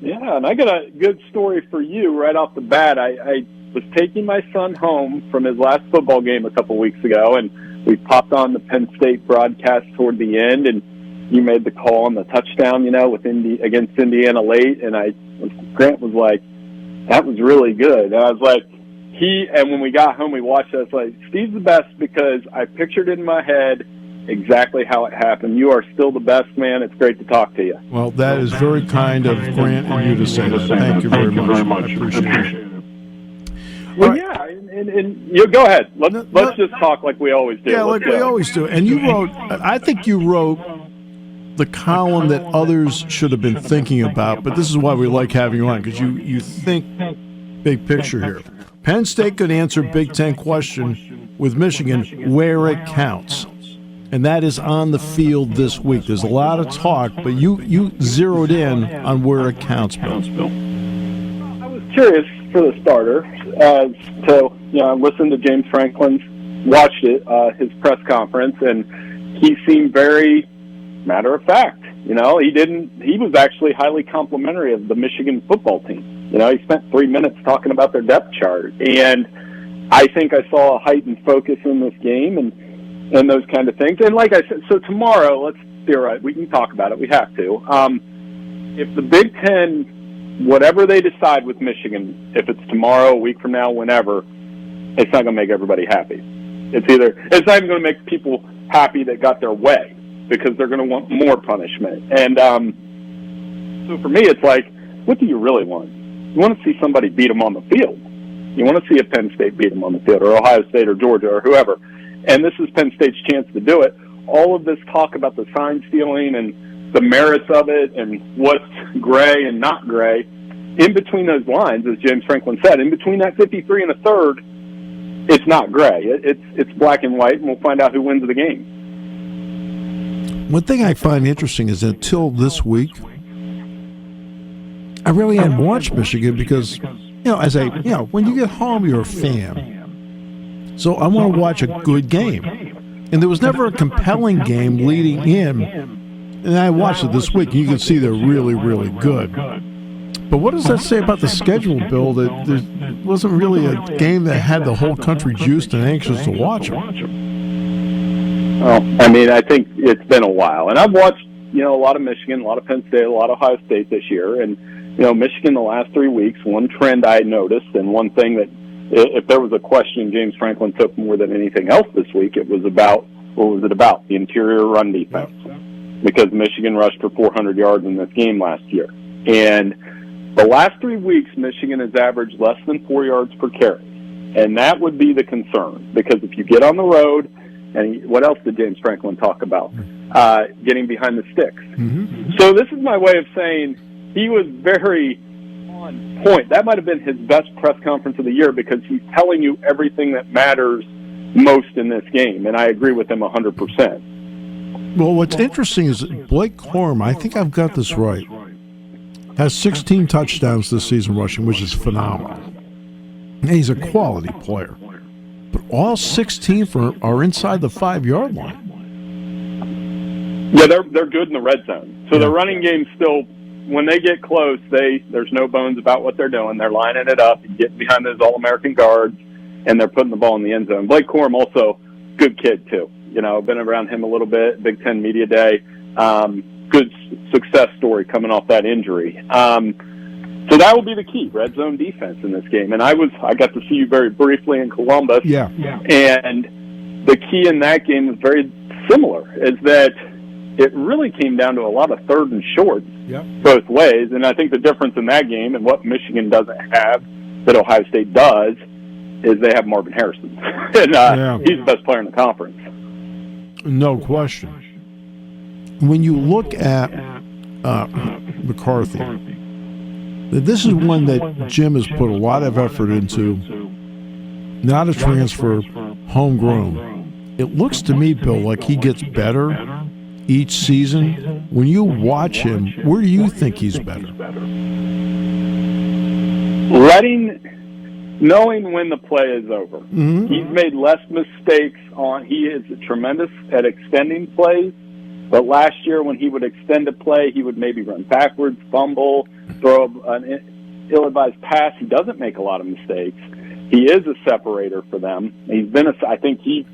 Yeah, and I got a good story for you right off the bat. I was taking my son home from his last football game a couple weeks ago, and we popped on the Penn State broadcast toward the end, and you made the call on the touchdown, with against Indiana late, and Grant was like, that was really good. And I was like, and when we got home, we watched it. I was like, Steve's the best because I pictured in my head exactly how it happened. You are still the best, man. It's great to talk to you. Well, that is very kind of Grant and you to say that. Thank you very much. I appreciate it. Well, yeah, and you go ahead. Let's just talk like we always do. Yeah, like we always do. And I think you wrote the column that others should have been thinking about, but this is why we like having you on, because you think big picture here. Penn State could answer Big Ten question with Michigan where it counts. And that is on the field this week. There's a lot of talk, but you zeroed in on where it counts, Bill. I was curious for the starter as to, I listened to James Franklin's, watched his press conference, and he seemed very matter of fact. He was actually highly complimentary of the Michigan football team. He spent 3 minutes talking about their depth chart. And I think I saw a heightened focus in this game and those kind of things. And like I said, so tomorrow, let's theorize. We can talk about it. We have to. If the Big Ten, whatever they decide with Michigan, if it's tomorrow, a week from now, whenever, it's not going to make everybody happy. It's not even going to make people happy that got their way because they're going to want more punishment. And so for me, it's like, what do you really want? You want to see somebody beat them on the field. You want to see a Penn State beat them on the field, or Ohio State or Georgia or whoever. And this is Penn State's chance to do it. All of this talk about the sign stealing and the merits of it and what's gray and not gray, in between those lines, as James Franklin said, in between that 53 and a third, it's not gray. It's black and white, and we'll find out who wins the game. One thing I find interesting is that until this week, I really hadn't watched Michigan because, when you get home, you're a fan. So I want to watch a good game. And there was never a compelling game leading in. And I watched it this week, and you can see they're really, really good. But what does that say about the schedule, Bill, that there wasn't really a game that had the whole country juiced and anxious to watch them? Well, I think it's been a while. And I've watched, a lot of Michigan, a lot of Penn State, a lot of Ohio State this year. And, Michigan the last 3 weeks, one trend I noticed, and one thing that if there was a question James Franklin took more than anything else this week, it was about, what was it about? The interior run defense. Because Michigan rushed for 400 yards in this game last year. And the last 3 weeks, Michigan has averaged less than 4 yards per carry. And that would be the concern. Because if you get on the road, and what else did James Franklin talk about? Getting behind the sticks. Mm-hmm. So this is my way of saying he was very on point. That might have been his best press conference of the year because he's telling you everything that matters most in this game, and I agree with him 100%. Well, what's interesting is that Blake Corum, I think I've got this right, has 16 touchdowns this season rushing, which is phenomenal. And he's a quality player. But all 16 are inside the 5-yard line. Yeah, they're good in the red zone. So the running game still, when they get close, there's no bones about what they're doing. They're lining it up and getting behind those All-American guards, and they're putting the ball in the end zone. Blake Corum also, good kid, too. I've been around him a little bit, Big Ten Media Day. Good success story coming off that injury. So that will be the key, red zone defense in this game. And I got to see you very briefly in Columbus. Yeah. And the key in that game is very similar, is that it really came down to a lot of third and shorts both ways. And I think the difference in that game and what Michigan doesn't have that Ohio State does is they have Marvin Harrison. And he's the best player in the conference. No question. When you look at McCarthy, this is one that Jim has put a lot of effort into, not a transfer, homegrown. It looks to me, Bill, like he gets better each season. When you watch him, where do you think he's better? Knowing when the play is over. Mm-hmm. He's made less mistakes he is tremendous at extending plays But last year when he would extend a play, he would maybe run backwards, fumble, throw an ill-advised pass. He doesn't make a lot of mistakes. He is a separator for them. I think he's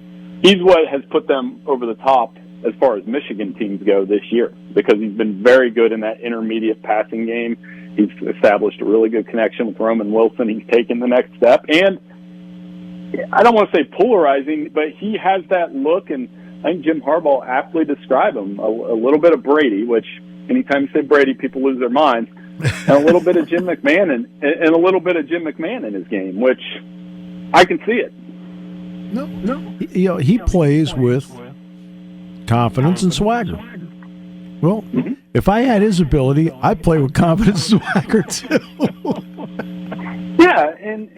what has put them over the top as far as Michigan teams go this year, because he's been very good in that intermediate passing game. He's established a really good connection with Roman Wilson. He's taken the next step. And I don't want to say polarizing, but he has that look, and I think Jim Harbaugh aptly described him, a little bit of Brady, which anytime you say Brady, people lose their minds, and a little bit of Jim McMahon and a little bit of Jim McMahon in his game, which I can see it. No. He plays with confidence and swagger. Well, if I had his ability, I'd play with confidence and swagger too. Yeah, and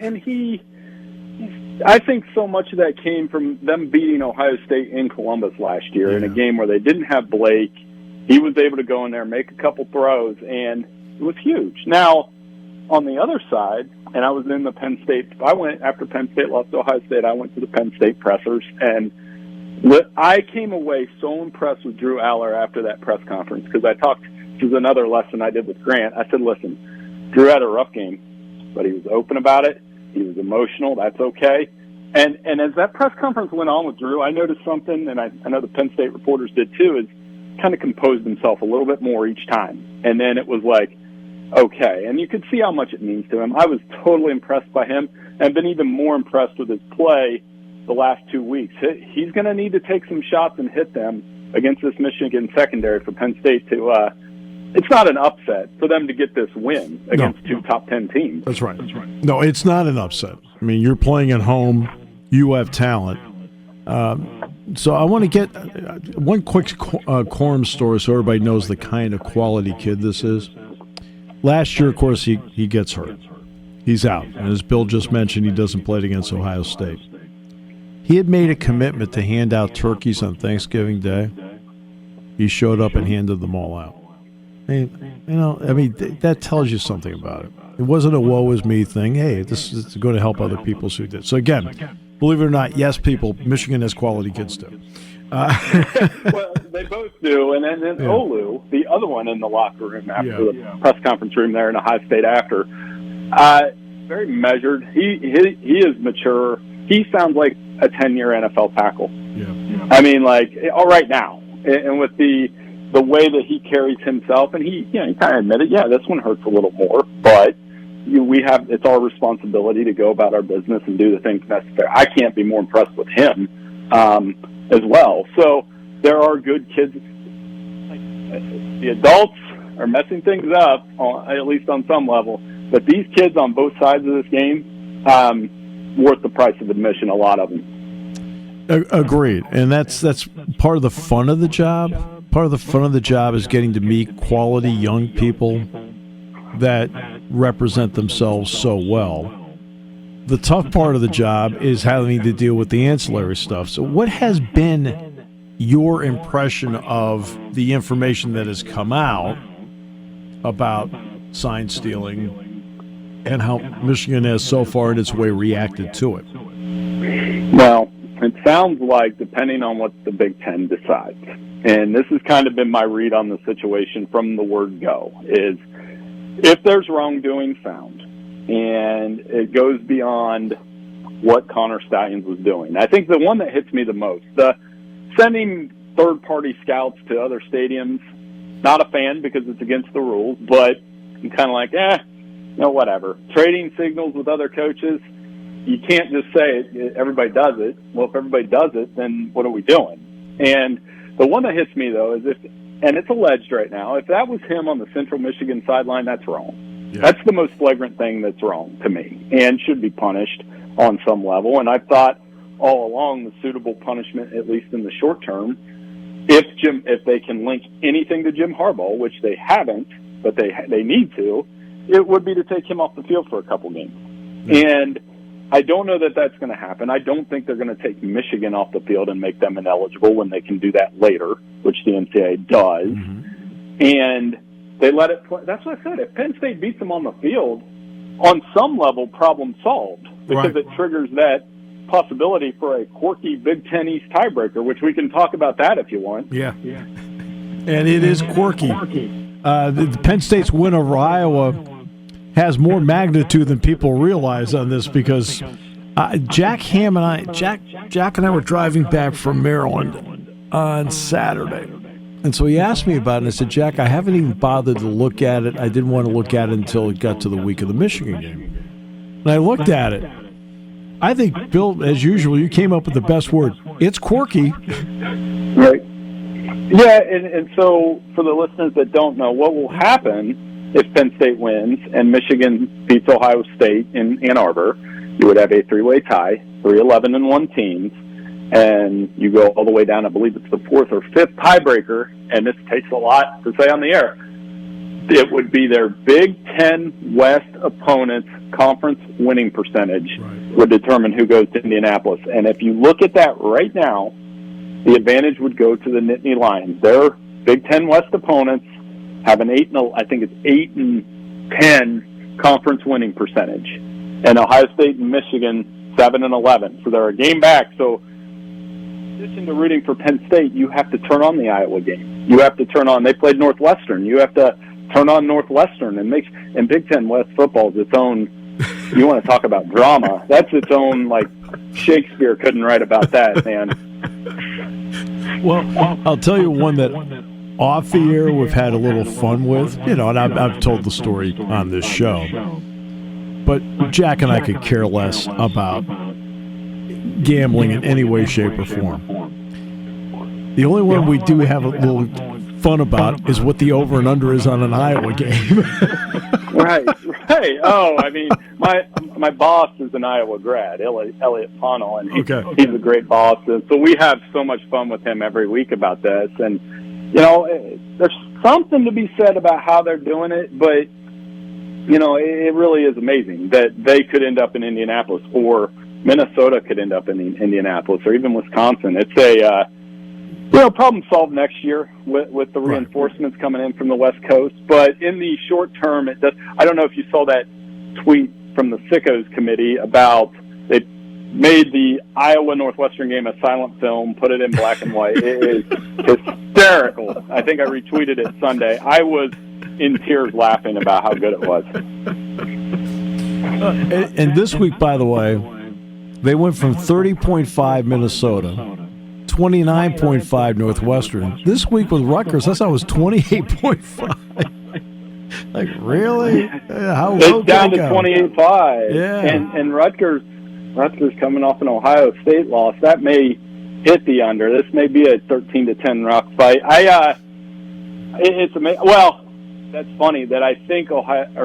I think so much of that came from them beating Ohio State in Columbus last year in a game where they didn't have Blake. He was able to go in there, make a couple throws, and it was huge. Now, on the other side, and I was in the Penn State, after Penn State lost to Ohio State, I went to the Penn State pressers, and I came away so impressed with Drew Aller after that press conference, because this is another lesson I did with Grant. I said, listen, Drew had a rough game, but he was open about it. He was emotional. That's okay. And as that press conference went on with Drew, I noticed something, and I know the Penn State reporters did too, is kind of composed himself a little bit more each time. And then it was like, okay. And you could see how much it means to him. I was totally impressed by him, and been even more impressed with his play the last 2 weeks. He's going to need to take some shots and hit them against this Michigan secondary for Penn State to it's not an upset for them to get this win against two top 10 teams. That's right. No, it's not an upset. I mean, you're playing at home. You have talent. So I want to get one quick Corum story so everybody knows the kind of quality kid this is. Last year, of course, he gets hurt. He's out. And as Bill just mentioned, he doesn't play against Ohio State. He had made a commitment to hand out turkeys on Thanksgiving Day. He showed up and handed them all out. That tells you something about it. It wasn't a woe is me thing. Hey, this is going to help other people who did. So again, believe it or not, yes, people, Michigan has quality kids too. Well, they both do. And then Olu, the other one in the locker room after the press conference room there in Ohio State after, very measured. He is mature. He sounds like a 10-year NFL tackle. Yeah. I mean, all right now. And with the way that he carries himself, and he kind of admitted, this one hurts a little more, but it's our responsibility to go about our business and do the things necessary. I can't be more impressed with him as well. So there are good kids. The adults are messing things up, at least on some level, but these kids on both sides of this game, worth the price of admission, a lot of them. Agreed. And that's part of the fun of the job. Part of the fun of the job is getting to meet quality young people that represent themselves so well. The tough part of the job is having to deal with the ancillary stuff. So what has been your impression of the information that has come out about sign stealing and how Michigan has so far in its way reacted to it? Well, it sounds like, depending on what the Big Ten decides, and this has kind of been my read on the situation from the word go, is if there's wrongdoing found and it goes beyond what Connor Stallions was doing. I think the one that hits me the most, the sending third-party scouts to other stadiums, not a fan because it's against the rules, but I'm kind of like, whatever. Trading signals with other coaches, you can't just say everybody does it. Well, if everybody does it, then what are we doing? And the one that hits me, though, is and it's alleged right now, if that was him on the Central Michigan sideline, that's wrong. Yeah. That's the most flagrant thing that's wrong to me and should be punished on some level. And I've thought all along the suitable punishment, at least in the short term, if they can link anything to Jim Harbaugh, which they haven't, but they need to, it would be to take him off the field for a couple games. Yeah. And I don't know that that's going to happen. I don't think they're going to take Michigan off the field and make them ineligible when they can do that later, which the NCAA does. Mm-hmm. And they let it play. That's what I said. If Penn State beats them on the field, on some level, problem solved, because it triggers that possibility for a quirky Big Ten East tiebreaker, which we can talk about that if you want. Yeah. And it is quirky. The Penn State's win over Iowa has more magnitude than people realize on this because Jack and I were driving back from Maryland on Saturday. And so he asked me about it, and I said, Jack, I haven't even bothered to look at it. I didn't want to look at it until it got to the week of the Michigan game. And I looked at it. I think, Bill, as usual, you came up with the best word. It's quirky. Right. Yeah, and so for the listeners that don't know, what will happen if Penn State wins and Michigan beats Ohio State in Ann Arbor, you would have a three-way tie, 3 11-1 teams, and you go all the way down, I believe it's the 4th or 5th tiebreaker, and this takes a lot to say on the air. It would be their Big Ten West opponent's conference winning percentage would determine who goes to Indianapolis. And if you look at that right now, the advantage would go to the Nittany Lions. Their Big Ten West opponents have an 8-10 conference winning percentage, and Ohio State and Michigan 7-11. So they're a game back. So in addition to rooting for Penn State, you have to turn on the Iowa game. You have to turn on. They played Northwestern. You have to turn on Northwestern and Big Ten West football is its own. You want to talk about drama? That's its own. Like Shakespeare couldn't write about that, man. Well, I'll tell you one that off the air we've had a little fun with, and I've told the story on this show. But Jack and I could care less about gambling in any way, shape, or form. The only one we do have a little fun about is what the over and under is on an Iowa game. Right. Oh, I mean, my boss is an Iowa grad, Elliot Ponnell, and he's a great boss. And so we have so much fun with him every week about this. And, there's something to be said about how they're doing it, but, it really is amazing that they could end up in Indianapolis, or Minnesota could end up in Indianapolis, or even Wisconsin. It's a problem solved next year with the reinforcements coming in from the West Coast. But in the short term, it does. I don't know if you saw that tweet from the Sickos committee about they made the Iowa Northwestern game a silent film, put it in black and white. It is hysterical. I think I retweeted it Sunday. I was in tears laughing about how good it was. And this week, by the way, they went from 30.5 Minnesota, 29.5 Northwestern. This week with Rutgers, I saw it was 28.5. Like, really? How low it's down to 28.5. Yeah. And Rutgers coming off an Ohio State loss, that may hit the under. This may be a 13-10 rock fight. It's amazing. Well, that's funny that I think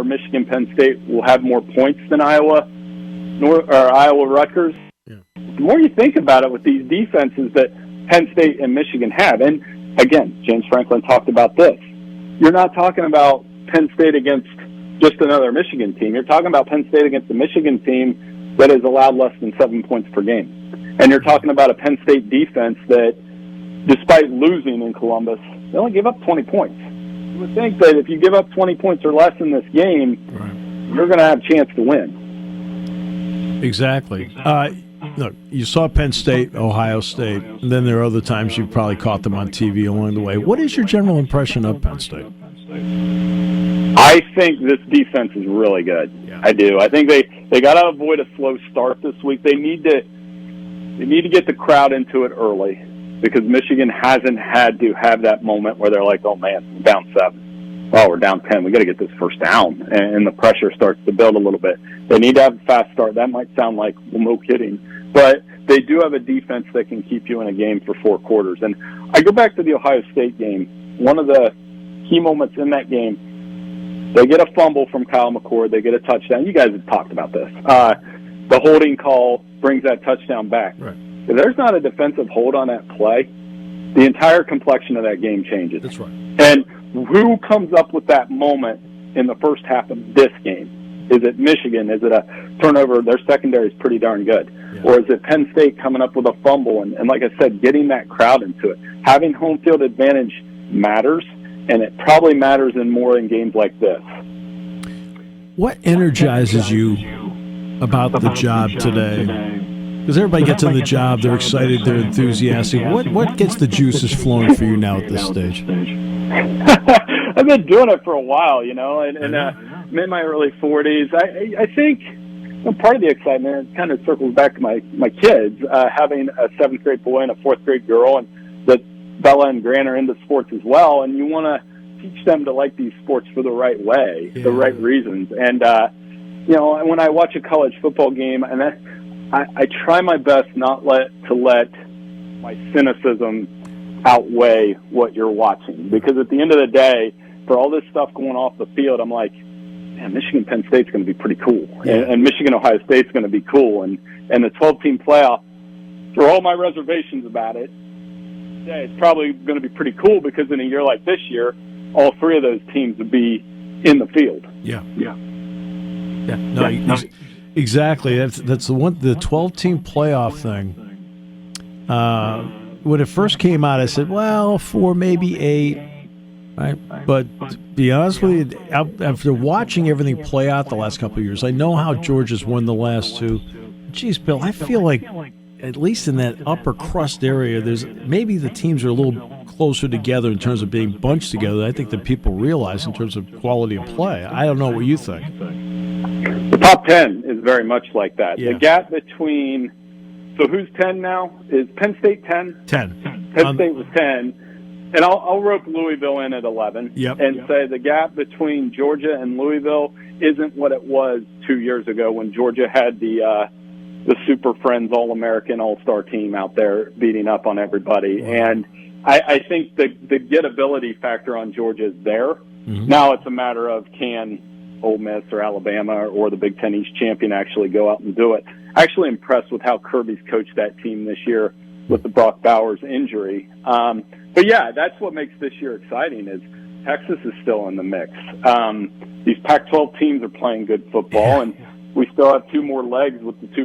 Michigan Penn State will have more points than Iowa Rutgers. Yeah. The more you think about it with these defenses that Penn State and Michigan have, and again, James Franklin talked about this. You're not talking about Penn State against just another Michigan team. You're talking about Penn State against a Michigan team that has allowed less than 7 points per game. And you're talking about a Penn State defense that, despite losing in Columbus, they only gave up 20 points. You would think that if you give up 20 points or less in this game, you're going to have a chance to win. Exactly. Look, you saw Penn State, Ohio State, and then there are other times you probably caught them on TV along the way. What is your general impression of Penn State? I think this defense is really good. Yeah. I do. I think they got to avoid a slow start this week. They need to get the crowd into it early, because Michigan hasn't had to have that moment where they're like, oh man, we're down 7. Oh, we're down 10. We got to get this first down, and the pressure starts to build a little bit. They need to have a fast start. That might sound like, well, no kidding, but they do have a defense that can keep you in a game for 4 quarters. And I go back to the Ohio State game. One of the key moments in that game, they get a fumble from Kyle McCord. They get a touchdown. You guys have talked about this. The holding call brings that touchdown back. Right. If there's not a defensive hold on that play, the entire complexion of that game changes. That's right. And who comes up with that moment in the first half of this game? Is it Michigan? Is it a turnover? Their secondary is pretty darn good. Yeah. Or is it Penn State coming up with a fumble? And like I said, getting that crowd into it. Having home field advantage matters, and it probably matters more in games like this. What energizes you about the job today? Because everybody gets in the job, they're excited, they're enthusiastic. What gets the juices flowing for you now at this stage? I've been doing it for a while, and I'm in my early 40s. I think part of the excitement kind of circles back to my kids, having a 7th grade boy and a 4th grade girl, and that Bella and Grant are into sports as well, and you want to teach them to like these sports for the right way, the right reasons. And, when I watch a college football game, and I try my best not to let my cynicism outweigh what you're watching, because at the end of the day, for all this stuff going off the field, I'm like, man, Michigan Penn State's going to be pretty cool, and Michigan Ohio State's going to be cool, and the 12-team playoff, for all my reservations about it, it's probably going to be pretty cool, because in a year like this year, all 3 of those teams would be in the field. Yeah. No, exactly. That's the one. The 12-team playoff thing. When it first came out, I said, well, 4, maybe 8. Right? But to be honest with you, after watching everything play out the last couple of years, I know how Georgia's won the last 2. Geez, Bill, I feel like at least in that upper crust area, there's maybe the teams are a little closer together in terms of being bunched together. I think that people realize in terms of quality of play. I don't know what you think. The top 10 is very much like that. Yeah. The gap between, so who's 10 now? Is Penn State 10? 10. Penn State was 10. And I'll rope Louisville in at 11 and say the gap between Georgia and Louisville isn't what it was 2 years ago when Georgia had the Super Friends All-American All-Star team out there beating up on everybody. Wow. And I think the gettability factor on Georgia is there. Mm-hmm. Now it's a matter of can Ole Miss or Alabama or the Big Ten East champion actually go out and do it. Actually impressed with how Kirby's coached that team this year with the Brock Bowers injury. But yeah, that's what makes this year exciting is Texas is still in the mix. These Pac-12 teams are playing good football, and we still have 2 more legs with the 3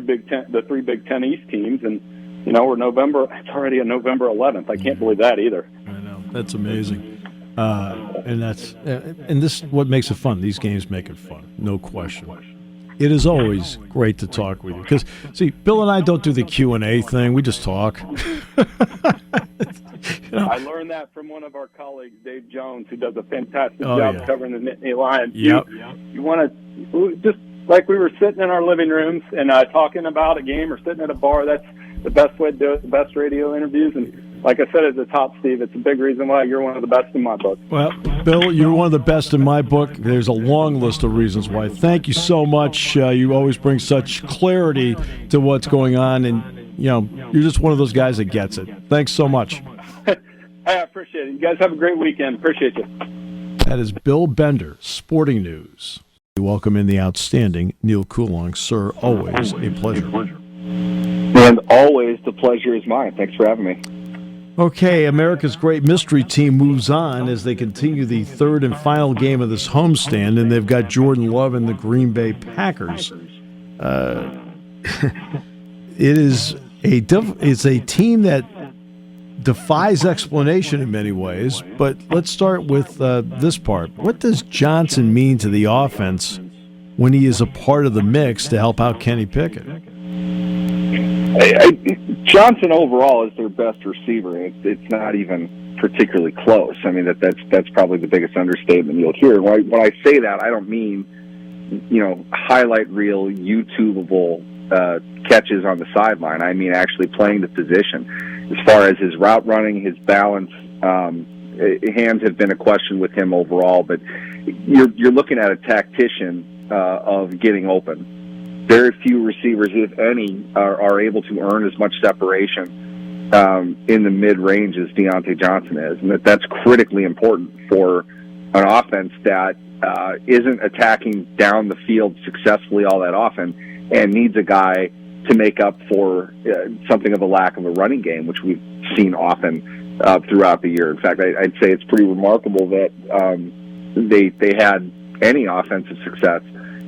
Big Ten East teams, and we're November. It's already on November 11th. I can't believe that either. I know, that's amazing. And this what makes it fun. These games make it fun, no question. It is always great to talk with you because, see, Bill and I don't do the Q&A thing. We just talk. I learned that from one of our colleagues, Dave Jones, who does a fantastic job covering the Nittany Lions. Yep. You want to just like we were sitting in our living rooms and talking about a game or sitting at a bar. That's the best way to do it. The best radio interviews. And like I said at the top, Steve, it's a big reason why you're one of the best in my book. Well, Bill, you're one of the best in my book. There's a long list of reasons why. Thank you so much. You always bring such clarity to what's going on, and you're just one of those guys that gets it. Thanks so much. I appreciate it. You guys have a great weekend. Appreciate you. That is Bill Bender, Sporting News. We welcome in the outstanding Neal Coolong. Sir, always a pleasure. And always the pleasure is mine. Thanks for having me. Okay, America's Great Mystery Team moves on as they continue the 3rd and final game of this homestand, and they've got Jordan Love and the Green Bay Packers. It's a team that defies explanation in many ways, but let's start with this part. What does Johnson mean to the offense when he is a part of the mix to help out Kenny Pickett? Johnson overall is their best receiver. It's not even particularly close. I mean, that's probably the biggest understatement you'll hear. When I say that, I don't mean, highlight reel, YouTubeable catches on the sideline. I mean actually playing the position. As far as his route running, his balance, hands have been a question with him overall, but you're looking at a tactician of getting open. Very few receivers, if any, are able to earn as much separation in the mid-range as Deontay Johnson is, and that's critically important for an offense that isn't attacking down the field successfully all that often and needs a guy to make up for something of a lack of a running game, which we've seen often throughout the year. In fact, I'd say it's pretty remarkable that they had any offensive success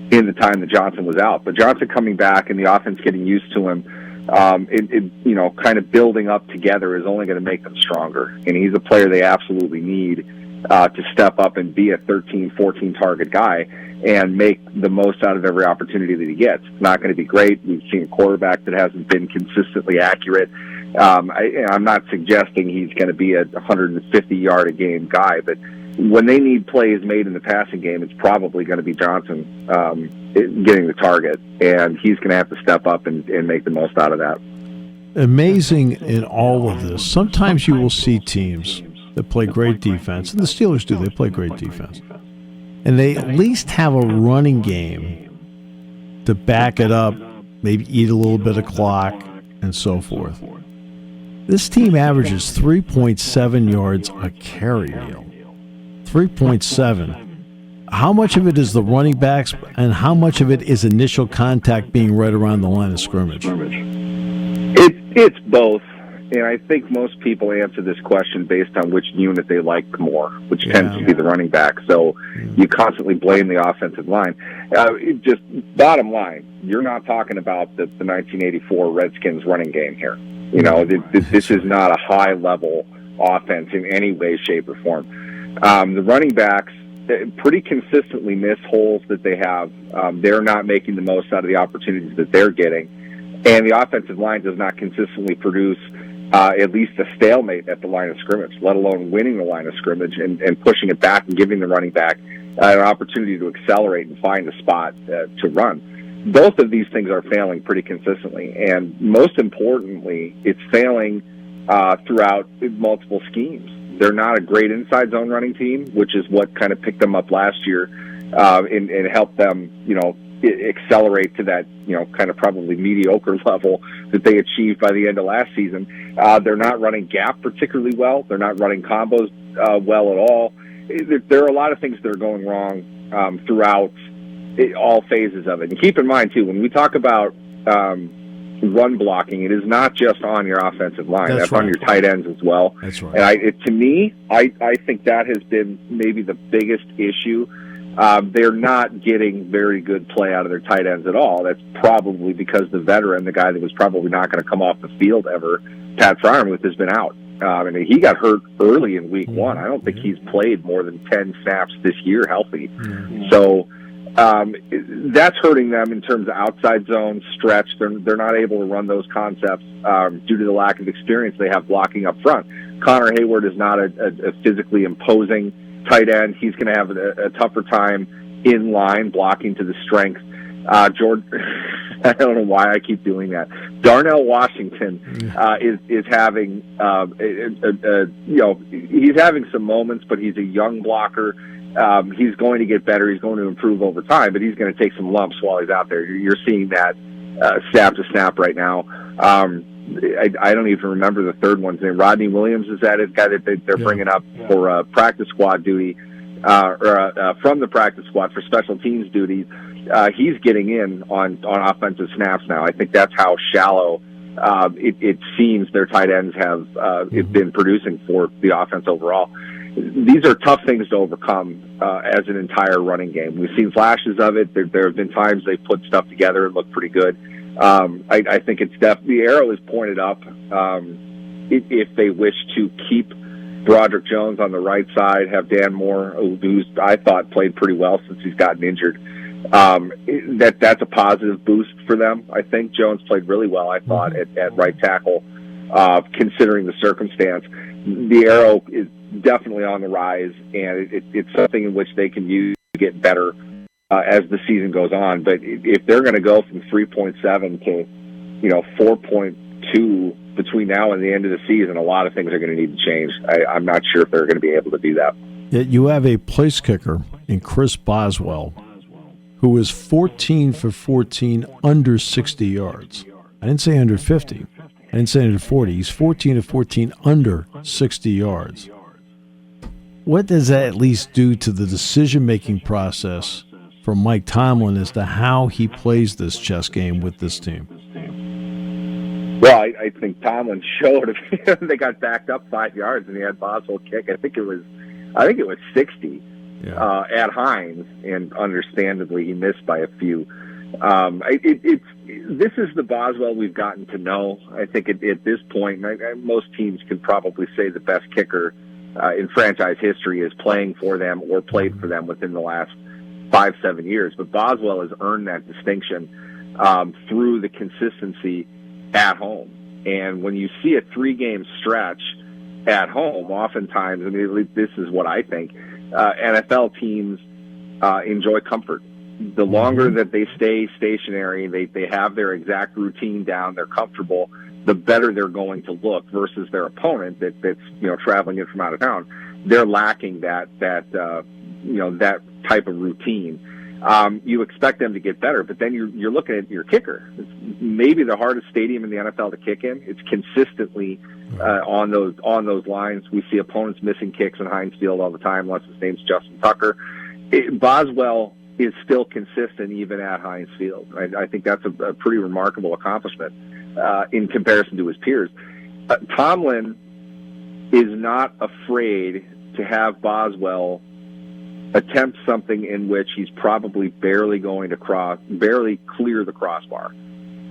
in the time that Johnson was out. But Johnson coming back and the offense getting used to him, kind of building up together is only going to make them stronger. And he's a player they absolutely need to step up and be a 13, 14 target guy and make the most out of every opportunity that he gets. It's not going to be great. We've seen a quarterback that hasn't been consistently accurate I'm not suggesting he's going to be a 150-yard-a-game guy, but when they need plays made in the passing game, it's probably going to be Johnson getting the target, and he's going to have to step up and make the most out of that. Amazing in all of this. Sometimes you will see teams that play great defense, and the Steelers do. They play great defense. And they at least have a running game to back it up, maybe eat a little bit of clock, and so forth. This team averages 3.7 yards a carry, Neal. 3.7. How much of it is the running backs, and how much of it is initial contact being right around the line of scrimmage? It's both. And I think most people answer this question based on which unit they like more, which tends to be the running back. So you constantly blame the offensive line. Just bottom line, you're not talking about the 1984 Redskins running game here. You know, this is not a high-level offense in any way, shape, or form. The running backs pretty consistently miss holes that they have. They're not making the most out of the opportunities that they're getting. And the offensive line does not consistently produce at least a stalemate at the line of scrimmage, let alone winning the line of scrimmage and pushing it back and giving the running back an opportunity to accelerate and find a spot to run. Both of these things are failing pretty consistently. And most importantly, it's failing throughout multiple schemes. They're not a great inside zone running team, which is what kind of picked them up last year and helped them, accelerate to that, kind of probably mediocre level that they achieved by the end of last season. They're not running gap particularly well. They're not running combos well at all. There are a lot of things that are going wrong throughout all phases of it. And keep in mind, too, when we talk about run blocking, it is not just on your offensive line. That's right. On your tight ends as well. That's right. And to me, I think that has been maybe the biggest issue. They're not getting very good play out of their tight ends at all. That's probably because the veteran, the guy that was probably not going to come off the field ever, Pat Fryermuth, has been out. And he got hurt early in week one. I don't think he's played more than 10 snaps this year healthy. So that's hurting them in terms of outside zone stretch. They're not able to run those concepts due to the lack of experience they have blocking up front. Connor Hayward is not a physically imposing tight end. He's going to have a tougher time in line blocking to the strength. George, I don't know why I keep doing that. Darnell Washington is having, he's having some moments, but he's a young blocker. He's going to get better. He's going to improve over time, but he's going to take some lumps while he's out there. You're seeing that snap to snap right now. I don't even remember the third one's name. Rodney Williams is that guy that they're bringing up for practice squad duty, from the practice squad for special teams duty. He's getting in on offensive snaps now. I think that's how shallow it seems their tight ends have been producing for the offense overall. These are tough things to overcome as an entire running game. We've seen flashes of it. There have been times they put stuff together and look pretty good. I think it's the arrow is pointed up if they wish to keep Broderick Jones on the right side, have Dan Moore, who's I thought played pretty well since he's gotten injured. That's a positive boost for them. I think Jones played really well, I thought, at right tackle, considering the circumstance. The arrow is definitely on the rise, and it's something in which they can use to get better as the season goes on. But if they're going to go from 3.7 to 4.2 between now and the end of the season, a lot of things are going to need to change. I'm not sure if they're going to be able to do that. Yet you have a place kicker in Chris Boswell, who is 14 for 14 under 60 yards. I didn't say under 50. I didn't say under 40. He's 14 of 14 under 60 yards. What does that at least do to the decision-making process for Mike Tomlin as to how he plays this chess game with this team? Well, I think Tomlin showed they got backed up 5 yards and he had Boswell kick. I think it was 60 at Hines, and understandably he missed by a few. This is the Boswell we've gotten to know. I think at this point, most teams can probably say the best kicker in franchise history is playing for them or played for them within the last 5-7 years. But Boswell has earned that distinction through the consistency at home. And when you see a 3-game stretch at home, oftentimes, I mean, this is what I think, NFL teams enjoy comfort. The longer that they stay stationary, they have their exact routine down, they're comfortable, the better they're going to look versus their opponent that's traveling in from out of town. They're lacking that type of routine. You expect them to get better, but then you're looking at your kicker. It's maybe the hardest stadium in the NFL to kick in. It's consistently on those lines. We see opponents missing kicks in Heinz Field all the time, unless his name's Justin Tucker. Boswell is still consistent even at Heinz Field. I think that's a pretty remarkable accomplishment in comparison to his peers. Tomlin is not afraid to have Boswell attempt something in which he's probably barely clear the crossbar.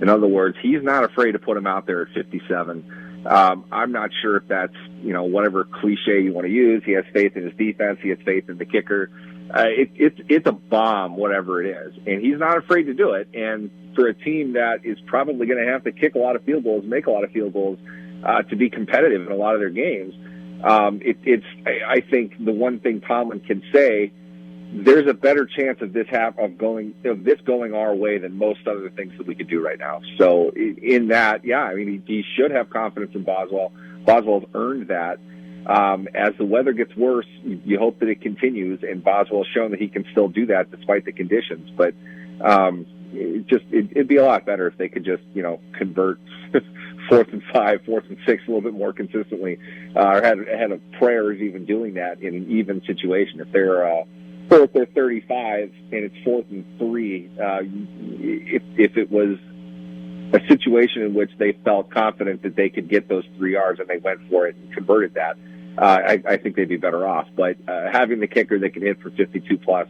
In other words, he's not afraid to put him out there at 57. I'm not sure if that's, whatever cliche you want to use. He has faith in his defense. He has faith in the kicker. It's a bomb, whatever it is. And he's not afraid to do it. And for a team that is probably going to have to kick a lot of field goals, make a lot of field goals, to be competitive in a lot of their games, I think the one thing Tomlin can say, there's a better chance of this going our way than most other things that we could do right now. So in that, he should have confidence in Boswell. Boswell's earned that. As the weather gets worse, you hope that it continues, and Boswell's shown that he can still do that despite the conditions. But it'd be a lot better if they could just convert 4th and 5, 4th and 6 a little bit more consistently, or had a prayer of even doing that in an even situation. If they're 35 and it's 4th and 3, if it was a situation in which they felt confident that they could get those 3 yards and they went for it and converted that, I think they'd be better off. But having the kicker that can hit for 52 plus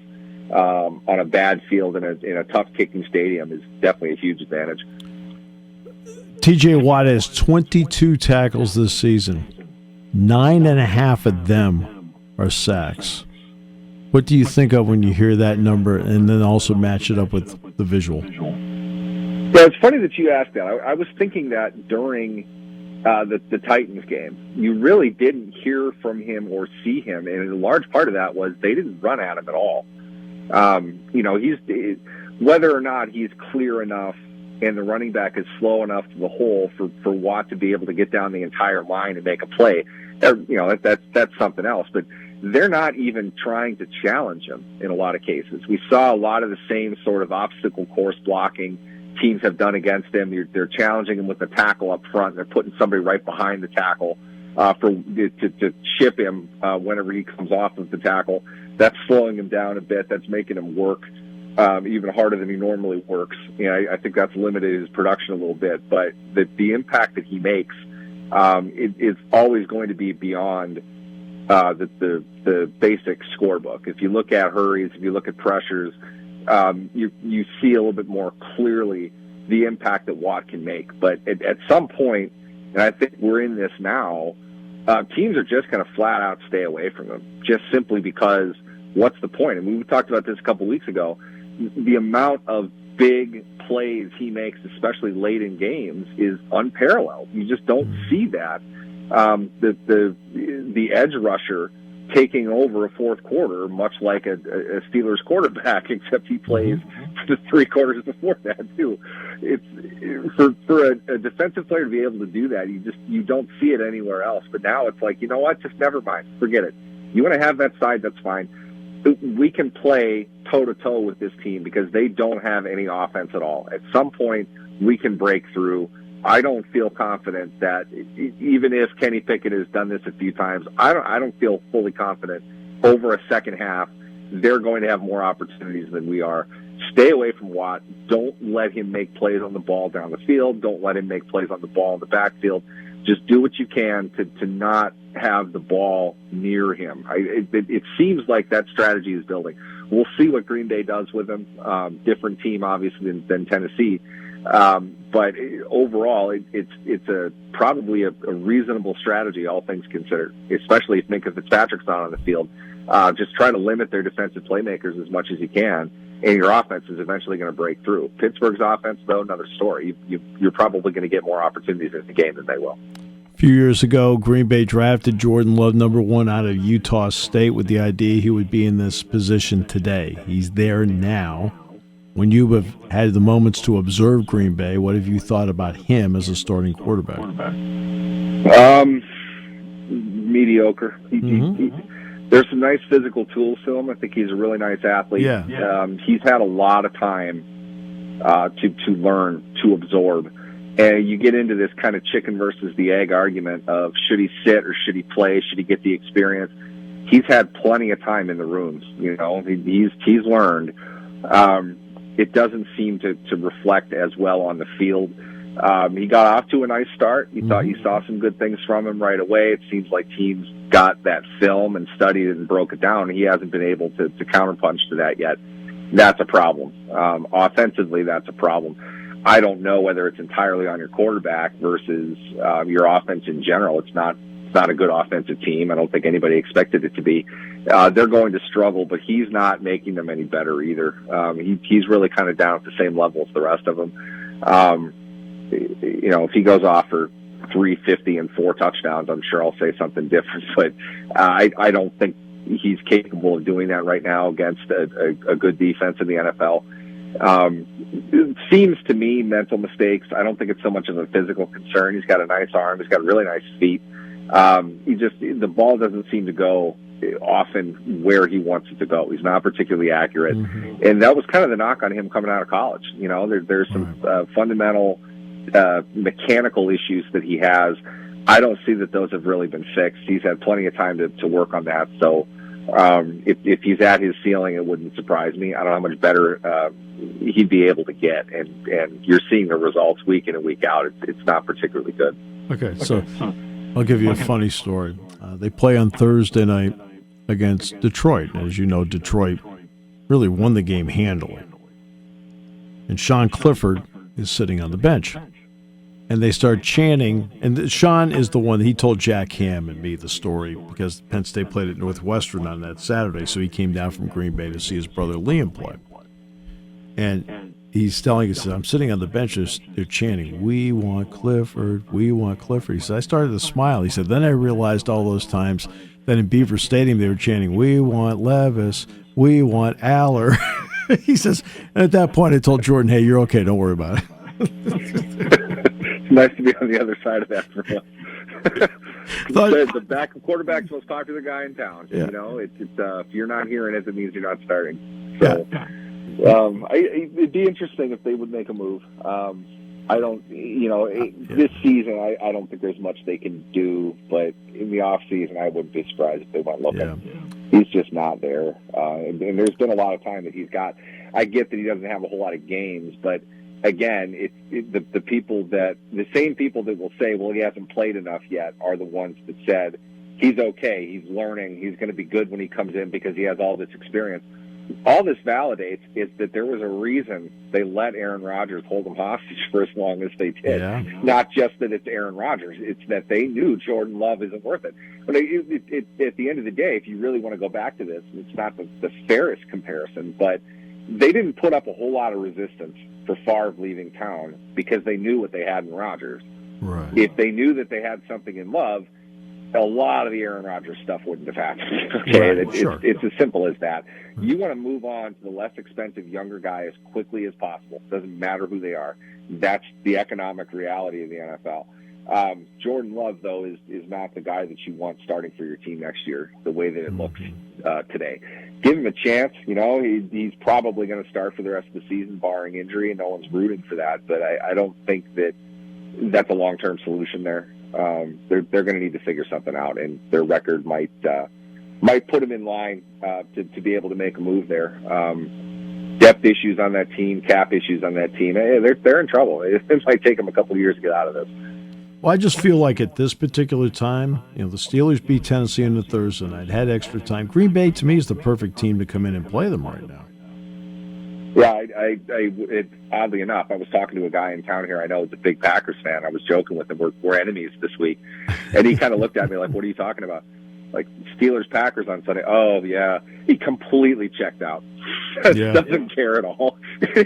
on a bad field in a tough kicking stadium is definitely a huge advantage. TJ Watt has 22 tackles this season. 9.5 of them are sacks. What do you think of when you hear that number and then also match it up with the visual? Yeah, it's funny that you asked that. I was thinking that during the Titans game. You really didn't hear from him or see him, and a large part of that was they didn't run at him at all. He's whether or not he's clear enough and the running back is slow enough to the hole for Watt to be able to get down the entire line and make a play. That's something else. But they're not even trying to challenge him in a lot of cases. We saw a lot of the same sort of obstacle course blocking teams have done against him. They're challenging him with the tackle up front. They're putting somebody right behind the tackle to chip him whenever he comes off of the tackle. That's slowing him down a bit. That's making him work even harder than he normally works. I think that's limited his production a little bit. But the impact that he makes is always going to be beyond the basic scorebook. If you look at hurries, if you look at pressures, you see a little bit more clearly the impact that Watt can make. But at some point, and I think we're in this now, teams are just going to flat out stay away from him, just simply because what's the point? And we talked about this a couple weeks ago. The amount of big plays he makes, especially late in games, is unparalleled. You just don't see that. The edge rusher taking over a fourth quarter, much like a Steelers quarterback, except he plays for the 3 quarters before that too. It's for a defensive player to be able to do that. You don't see it anywhere else. But now it's like, you know what? Just never mind. Forget it. You want to have that side? That's fine. We can play toe to toe with this team because they don't have any offense at all. At some point, we can break through. I don't feel confident that even if Kenny Pickett has done this a few times, I don't feel fully confident over a second half they're going to have more opportunities than we are. Stay away from Watt. Don't let him make plays on the ball down the field. Don't let him make plays on the ball in the backfield. Just do what you can to not have the ball near him. It seems like that strategy is building. We'll see what Green Bay does with him. Different team, obviously, than Tennessee. But overall, it's probably a reasonable strategy, all things considered, especially if Minkah Fitzpatrick's not on the field. Just try to limit their defensive playmakers as much as you can. and your offense is eventually going to break through. Pittsburgh's offense, though, another story. You're probably going to get more opportunities in the game than they will. A few years ago, Green Bay drafted Jordan Love #1 out of Utah State with the idea he would be in this position today. He's there now. When you have had the moments to observe Green Bay, what have you thought about him as a starting quarterback? Mediocre. There's some nice physical tools to him. I think he's a really nice athlete. Yeah. He's had a lot of time to learn, to absorb. And you get into this kind of chicken versus the egg argument of should he sit or should he play? Should he get the experience? He's had plenty of time in the rooms. He's learned. It doesn't seem to reflect as well on the field. He got off to a nice start. You thought you saw some good things from him right away. It seems like teams got that film and studied it and broke it down. He hasn't been able to counterpunch to that yet. That's a problem. Offensively, that's a problem. I don't know whether it's entirely on your quarterback versus your offense in general. It's not a good offensive team. I don't think anybody expected it to be. They're going to struggle, but he's not making them any better either. He's really kind of down at the same level as the rest of them. If he goes off for 350 and 4 touchdowns, I'm sure I'll say something different. But I don't think he's capable of doing that right now against a good defense in the NFL. It seems to me mental mistakes. I don't think it's so much of a physical concern. He's got a nice arm. He's got really nice feet. The ball doesn't seem to go often where he wants it to go. He's not particularly accurate. And that was kind of the knock on him coming out of college. There's some fundamental mechanical issues that he has. I don't see that those have really been fixed. He's had plenty of time to work on that. So if he's at his ceiling, it wouldn't surprise me. I don't know how much better he'd be able to get. And you're seeing the results week in and week out. It's not particularly good. Okay, so I'll give you a funny story. They play on Thursday night against Detroit. As you know, Detroit really won the game handily. And Sean Clifford is sitting on the bench. And they start chanting, and Sean is the one, he told Jack Ham and me the story because Penn State played at Northwestern on that Saturday, so he came down from Green Bay to see his brother Liam play. And he's telling us, I'm sitting on the bench, they're chanting, "We want Clifford, we want Clifford." He said, I started to smile. He said, then I realized all those times that in Beaver Stadium they were chanting, "We want Levis, we want Aller." He says, and at that point I told Jordan, hey, you're okay, don't worry about it. It's nice to be on the other side of that for once. The backup quarterback's the most popular guy in town. Yeah. If you're not hearing it, that means you're not starting. So, it'd be interesting if they would make a move. I don't, this season, I don't think there's much they can do, but in the off season, I wouldn't be surprised if they went looking. Yeah. He's just not there. And there's been a lot of time that he's got. I get that he doesn't have a whole lot of games, but again, the same people that will say, well, he hasn't played enough yet are the ones that said, he's okay, he's learning, he's going to be good when he comes in because he has all this experience. All this validates is that there was a reason they let Aaron Rodgers hold him hostage for as long as they did. Yeah. Not just that it's Aaron Rodgers, it's that they knew Jordan Love isn't worth it. But at the end of the day, if you really want to go back to this, it's not the fairest comparison, but they didn't put up a whole lot of resistance for Favre leaving town because they knew what they had in Rodgers. Right. If they knew that they had something in Love, a lot of the Aaron Rodgers stuff wouldn't have happened. Okay, right. It's as simple as that. You want to move on to the less expensive younger guy as quickly as possible. Doesn't matter who they are. That's the economic reality of the NFL. Jordan Love, though, is not the guy that you want starting for your team next year, the way that it looks today. Give him a chance. He's probably going to start for the rest of the season, barring injury, and no one's rooting for that. But I don't think that's a long-term solution there. They're going to need to figure something out, and their record might put them in line to be able to make a move there. Depth issues on that team, cap issues on that team. They're in trouble. It might take them a couple of years to get out of this. Well, I just feel like at this particular time, the Steelers beat Tennessee on the Thursday night, had extra time. Green Bay, to me, is the perfect team to come in and play them right now. Yeah, oddly enough, I was talking to a guy in town here I know is a big Packers fan. I was joking with him. We're enemies this week. And he kind of looked at me like, what are you talking about? like Steelers Packers on Sunday. Oh yeah, he completely checked out. Doesn't care at all.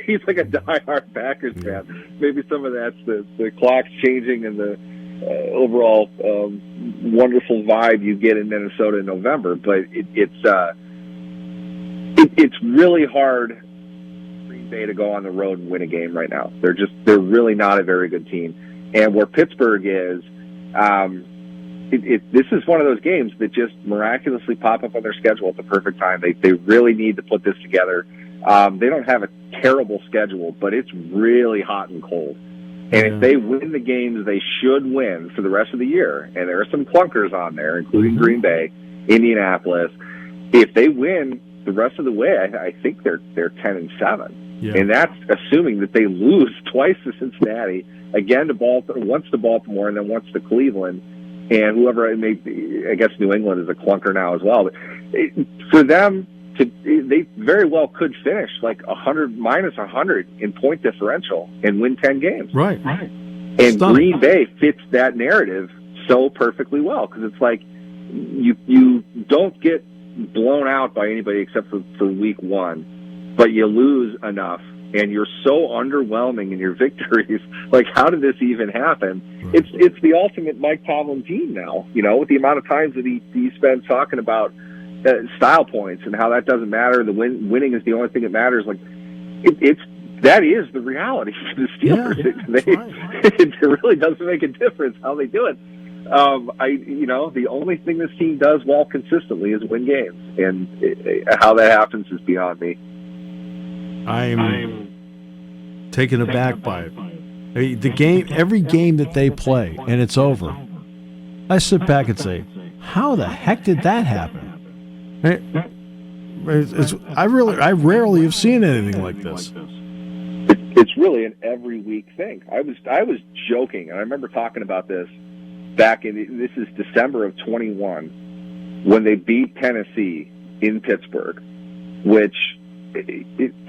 He's like a diehard Packers fan. Maybe some of that's the clocks changing and the overall wonderful vibe you get in Minnesota in November. But it's really hard for Green Bay to go on the road and win a game right now. They're really not a very good team. And where Pittsburgh is, this is one of those games that just miraculously pop up on their schedule at the perfect time. They really need to put this together. They don't have a terrible schedule, but it's really hot and cold. And if they win the games they should win for the rest of the year, and there are some clunkers on there, including Green Bay, Indianapolis, if they win the rest of the way, I think they're 10-7. Yeah. And that's assuming that they lose twice to Cincinnati, again to Baltimore, once to Baltimore, and then once to Cleveland. And whoever it may be, I guess New England is a clunker now as well. But for them, they very well could finish like minus 100 in point differential and win 10 games. Right. And Green Bay fits that narrative so perfectly well, because it's like you don't get blown out by anybody except for week one, but you lose enough. And you're so underwhelming in your victories. Like, how did this even happen? Right. It's the ultimate Mike Tomlin team now, with the amount of times that he spends talking about style points and how that doesn't matter. The winning is the only thing that matters. Like, that is the reality for the Steelers. Yeah, it really doesn't make a difference how they do it. The only thing this team does well consistently is win games, and how that happens is beyond me. I'm taken aback by it. Every game that they play, and it's over, I sit back and say, how the heck did that happen? I rarely have seen anything like this. It's really an every week thing. I was joking, and I remember talking about this back this is December of 21, when they beat Tennessee in Pittsburgh, which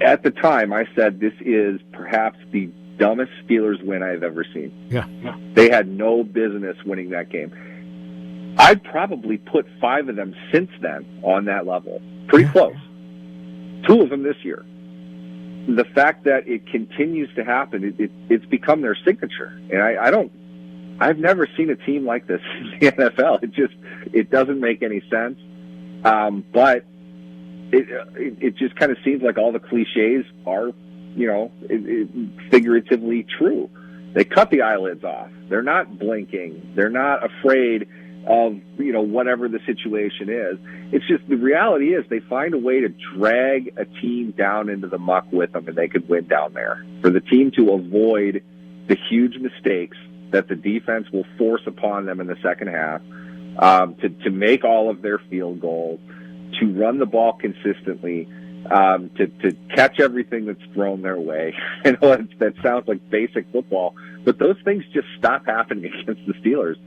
at the time I said this is perhaps the dumbest Steelers win I've ever seen. Yeah. They had no business winning that game. I'd probably put 5 of them since then on that level. Pretty close. 2 of them this year. The fact that it continues to happen, it's become their signature. And I've never seen a team like this in the NFL. It doesn't make any sense. But it just kind of seems like all the cliches are, figuratively true. They cut the eyelids off. They're not blinking. They're not afraid of, whatever the situation is. It's just the reality is they find a way to drag a team down into the muck with them, and they could win down there. For the team to avoid the huge mistakes that the defense will force upon them in the second half, to make all of their field goals, to run the ball consistently, to catch everything that's thrown their way. I know that sounds like basic football, but those things just stop happening against the Steelers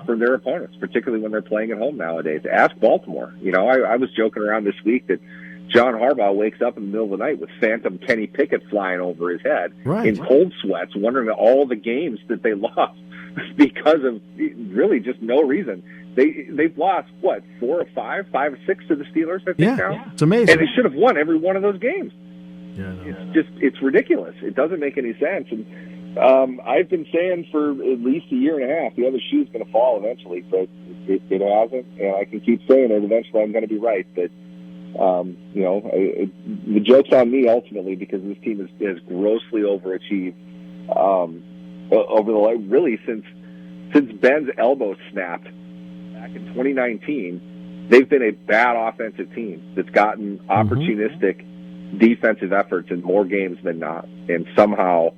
from their opponents, particularly when they're playing at home nowadays. Ask Baltimore. I was joking around this week that John Harbaugh wakes up in the middle of the night with phantom Kenny Pickett flying over his head in cold sweats, wondering all the games that they lost because of really just no reason. They've lost, 4 or 5 or 6 to the Steelers, I think now? It's amazing. And they should have won every one of those games. Yeah, no. It's ridiculous. It doesn't make any sense. And I've been saying for at least a year and a half, the other shoe's going to fall eventually, but it hasn't. And I can keep saying it. Eventually I'm going to be right. But, the joke's on me ultimately, because this team has grossly overachieved over the really since Ben's elbow snapped back in 2019. They've been a bad offensive team that's gotten opportunistic defensive efforts in more games than not, and somehow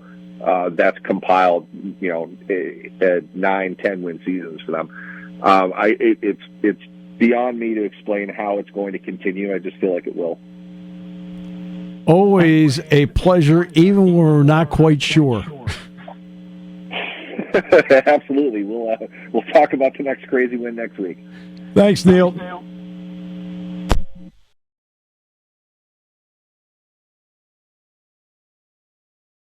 that's compiled 9-10 win seasons for them. It's beyond me to explain how it's going to continue. I just feel like it will. Always a pleasure, even when we're not quite sure. Absolutely. We'll talk about the next crazy win next week. Thanks, Neal.